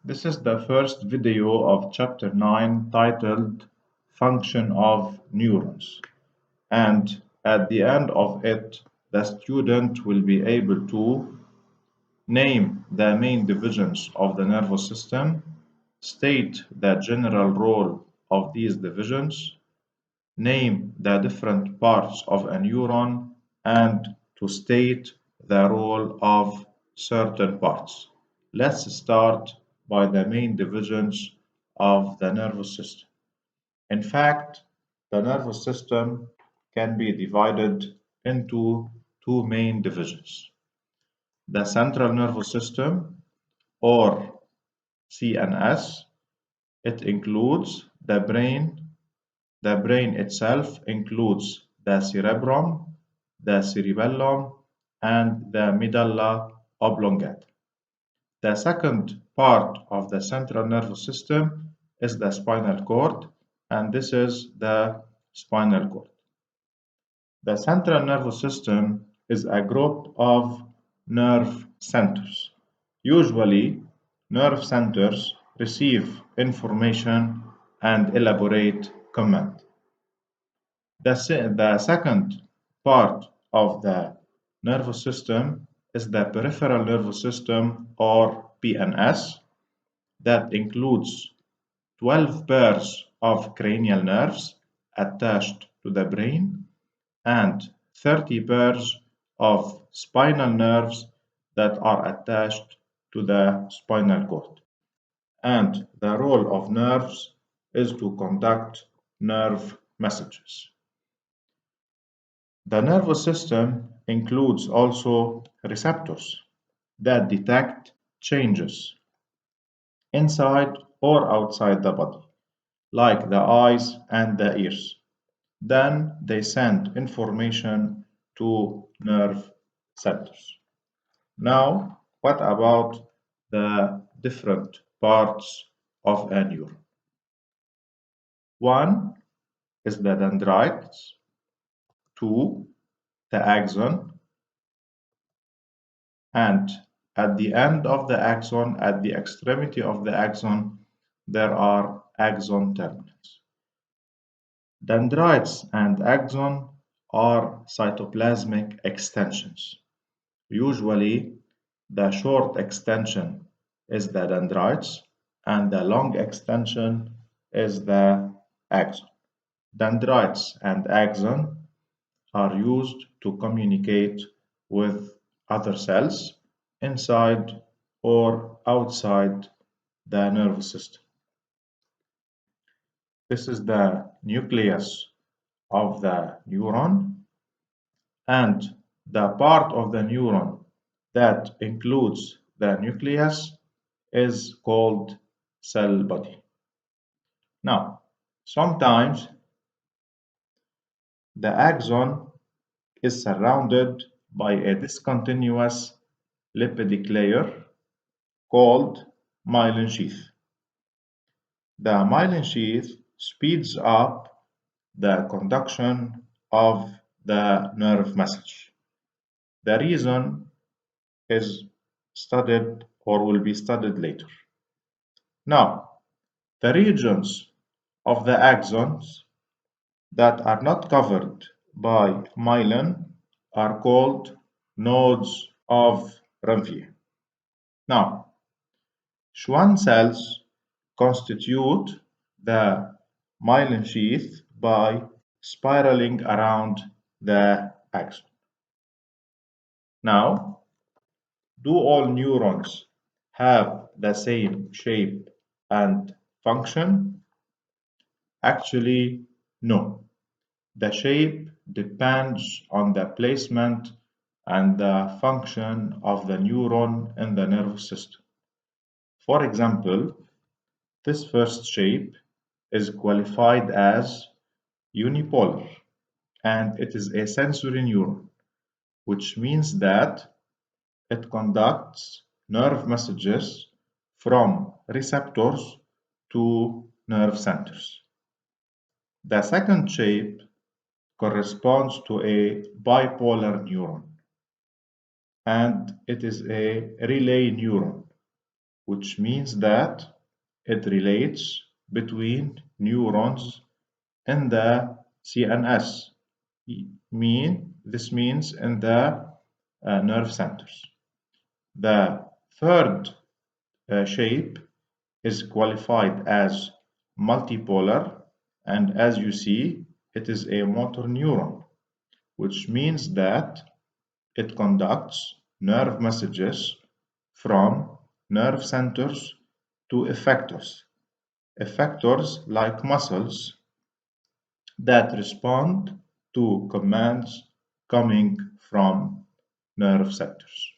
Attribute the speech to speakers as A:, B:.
A: This is the first video of chapter 9 titled Function of Neurons, and at the end of it the student will be able to name the main divisions of the nervous system, state the general role of these divisions, name the different parts of a neuron, and to state the role of certain parts. Let's start by the main divisions of the nervous system. In fact, the nervous system can be divided into two main divisions. The central nervous system, or CNS, it includes the brain. The brain itself includes the cerebrum, the cerebellum, and the medulla oblongata. The second part of the central nervous system is the spinal cord, and this is the spinal cord. The central nervous system is a group of nerve centers. Usually, nerve centers receive information and elaborate command. The second part of the nervous system is the peripheral nervous system, or PNS, that includes 12 pairs of cranial nerves attached to the brain and 30 pairs of spinal nerves that are attached to the spinal cord. And the role of nerves is to conduct nerve messages. The nervous system includes also receptors that detect changes inside or outside the body, like the eyes and the ears. Then they send information to nerve centers. Now, what about the different parts of a neuron? One is the dendrites, two, the axon, and at the end of the axon, at the extremity of the axon, there are axon terminals. Dendrites and axon are cytoplasmic extensions. Usually, the short extension is the dendrites and the long extension is the axon. Dendrites and axon are used to communicate with other cells inside or outside the nervous system. This is the nucleus of the neuron, and the part of the neuron that includes the nucleus is called cell body. Now, sometimes the axon is surrounded by a discontinuous lipidic layer called myelin sheath. The myelin sheath speeds up the conduction of the nerve message. The reason is studied or will be studied later. Now, the regions of the axons that are not covered by myelin are called nodes of Ranvier. Now, Schwann cells constitute the myelin sheath by spiraling around the axon. Now, do all neurons have the same shape and function? Actually, no. The shape depends on the placement and the function of the neuron in the nervous system. For example, this first shape is qualified as unipolar, and it is a sensory neuron, which means that it conducts nerve messages from receptors to nerve centers. The second shape corresponds to a bipolar neuron, and it is a relay neuron, which means that it relates between neurons in the CNS. This means in the nerve centers. The third shape is qualified as multipolar, and as you see, it is a motor neuron, which means that it conducts nerve messages from nerve centers to effectors like muscles that respond to commands coming from nerve centers.